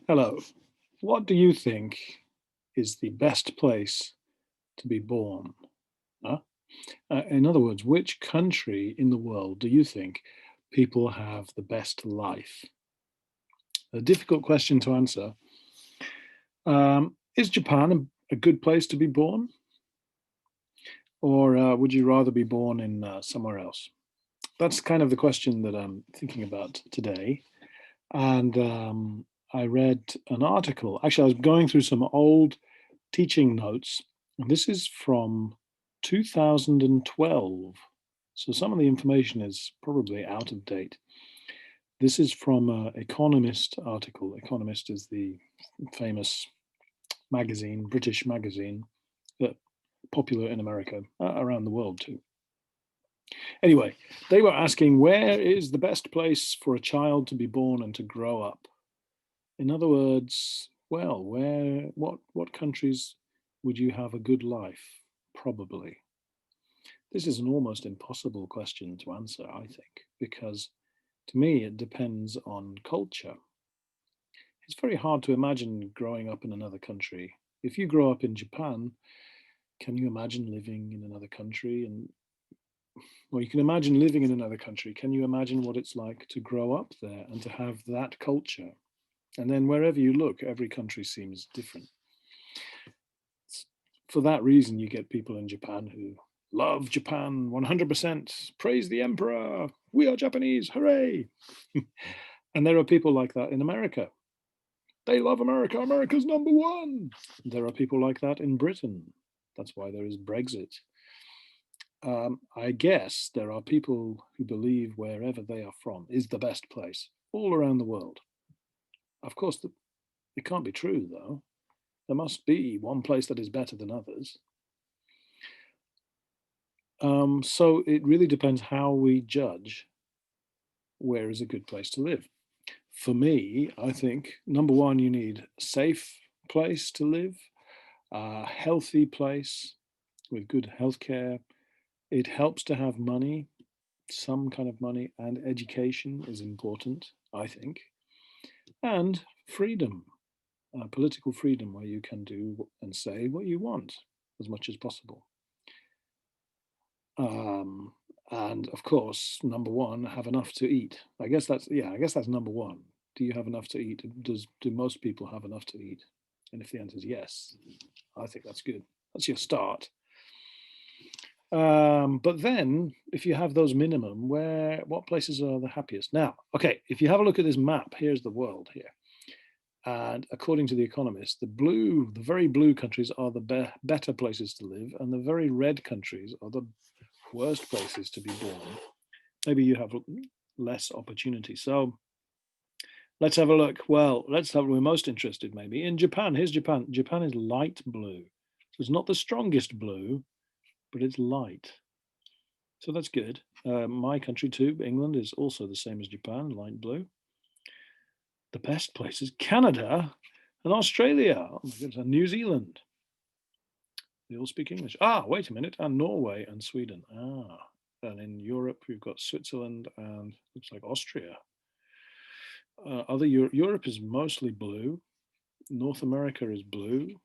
Hello. What do you think is the best place to be born? Huh? In other words, which country in the world do you think people have the best life? A difficult question to answer. Is Japan a good place to be born, or would you rather be born in somewhere else? That's kind of the question that I'm thinking about today. And I read an article. Actually, I was going through some old teaching notes, and this is from 2012. So some of the information is probably out of date. This is from an Economist article. Economist is the famous magazine, British magazine, popular in America, around the world too. Anyway, they were asking, where is the best place for a child to be born and to grow up? In other words, well, what countries would you have a good life? Probably. This is an almost impossible question to answer, I think, because to me it depends on culture. It's very hard to imagine growing up in another country. If you grow up in Japan, can you imagine living in another country? And well, you can imagine living in another country. Can you imagine what it's like to grow up there and to have that culture? And then wherever you look, every country seems different. For that reason, you get people in Japan who love Japan 100%, praise the emperor, we are Japanese, hooray. And there are people like that in America. They love America, America's number one. There are people like that in Britain. That's why there is Brexit. I guess there are people who believe wherever they are from is the best place all around the world. Of course, it can't be true, though. There must be one place that is better than others. So it really depends how we judge where is a good place to live. For me, I think number one, you need a safe place to live, a healthy place with good healthcare. It helps to have money, some kind of money, and education is important, I think, and freedom, political freedom, where you can do and say what you want as much as possible. Um, and of course, number one, have enough to eat. I guess that's number one. Do you have enough to eat? Do most people have enough to eat? And if the answer is yes, I think that's good. That's your start. But then, if you have those minimum, what places are the happiest? Now, okay, if you have a look at this map, here's the world here. And according to The Economist, the very blue countries are the better places to live, and the very red countries are the worst places to be born. Maybe you have less opportunity. So let's have a look. Well, we're most interested maybe in Japan. Here's Japan. Japan is light blue. So it's not the strongest blue, but it's light. So that's good. My country too, England, is also the same as Japan, light blue. The best places, Canada and Australia, oh my goodness, and New Zealand. They all speak English. Wait a minute, and Norway and Sweden. And in Europe, we've got Switzerland and looks like Austria. Europe is mostly blue. North America is blue.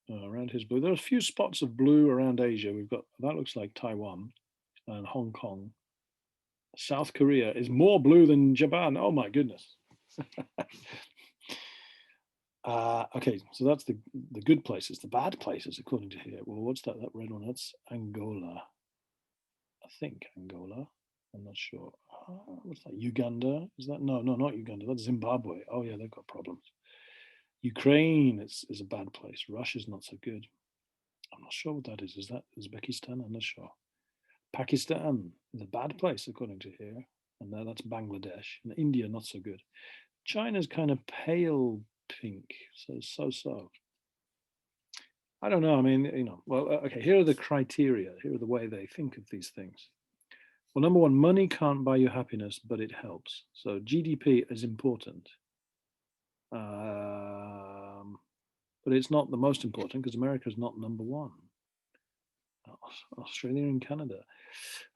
Around here is blue. There are a few spots of blue around Asia. We've got that looks like Taiwan and Hong Kong. South Korea is more blue than Japan. Oh my goodness. Okay, so that's the good places. The bad places, according to here. Well, what's that? That red one? That's Angola. I think Angola. I'm not sure. What's that? Uganda? Is that? No, not Uganda. That's Zimbabwe. Oh yeah, they've got problems. Ukraine is a bad place. Russia's not so good. I'm not sure what that is. Is that Uzbekistan? I'm not sure. Pakistan is a bad place, according to here. And that's Bangladesh. And India, not so good. China's kind of pale pink. So. I don't know. I mean, well, okay, here are the criteria. Here are the way they think of these things. Well, number one, money can't buy you happiness, but it helps. So GDP is important. But it's not the most important because America is not number one. Australia and Canada.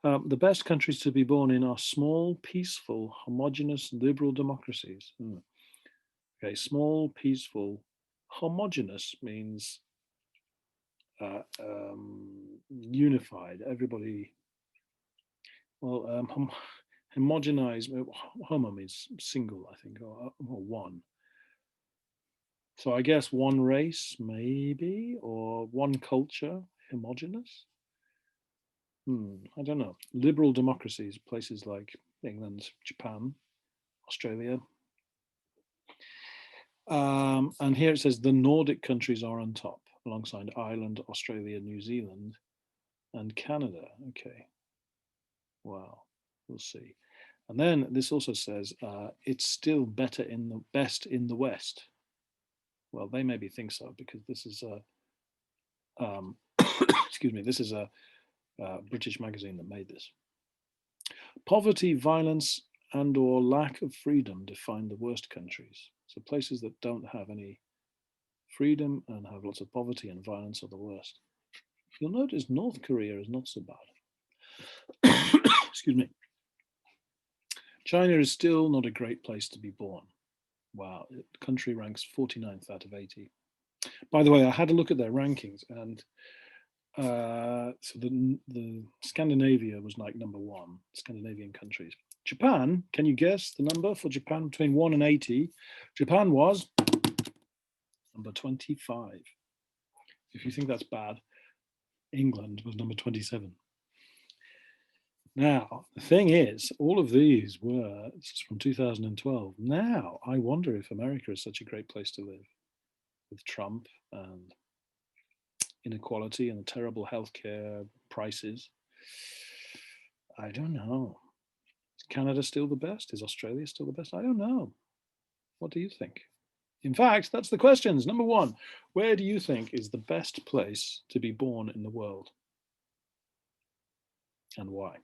The best countries to be born in are small, peaceful, homogenous, liberal democracies. Okay, small, peaceful. Homogeneous means unified. Everybody. Well, homogenize. Homo means single, I think, or one. So I guess one race, maybe, or one culture, homogeneous. I don't know. Liberal democracies, places like England, Japan, Australia. And here it says the Nordic countries are on top, alongside Ireland, Australia, New Zealand, and Canada. Okay. Wow. We'll see. And then this also says it's still better in the best in the West. Well, they maybe think so because this is a excuse me. This is a British magazine that made this. Poverty, violence, and/or lack of freedom define the worst countries. So places that don't have any freedom and have lots of poverty and violence are the worst. You'll notice North Korea is not so bad. Excuse me. China is still not a great place to be born. Wow, the country ranks 49th out of 80. By the way, I had a look at their rankings, and so the Scandinavia was like number one, Scandinavian countries. Japan, can you guess the number for Japan between 1 and 80? Japan was number 25. If you think that's bad, England was number 27. Now, the thing is, all of these were from 2012. Now, I wonder if America is such a great place to live with Trump and inequality and terrible healthcare prices. I don't know. Is Canada still the best? Is Australia still the best? I don't know. What do you think? In fact, that's the questions. Number one, where do you think is the best place to be born in the world? And why?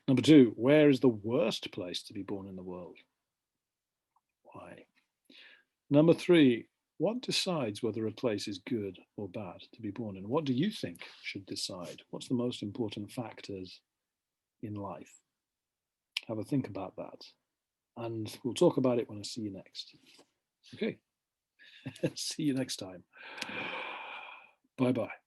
Number two, where is the worst place to be born in the world? Why? Number three, what decides whether a place is good or bad to be born in? What do you think should decide? What's the most important factors in life? Have a think about that. And we'll talk about it when I see you next. Okay. See you next time. Bye bye.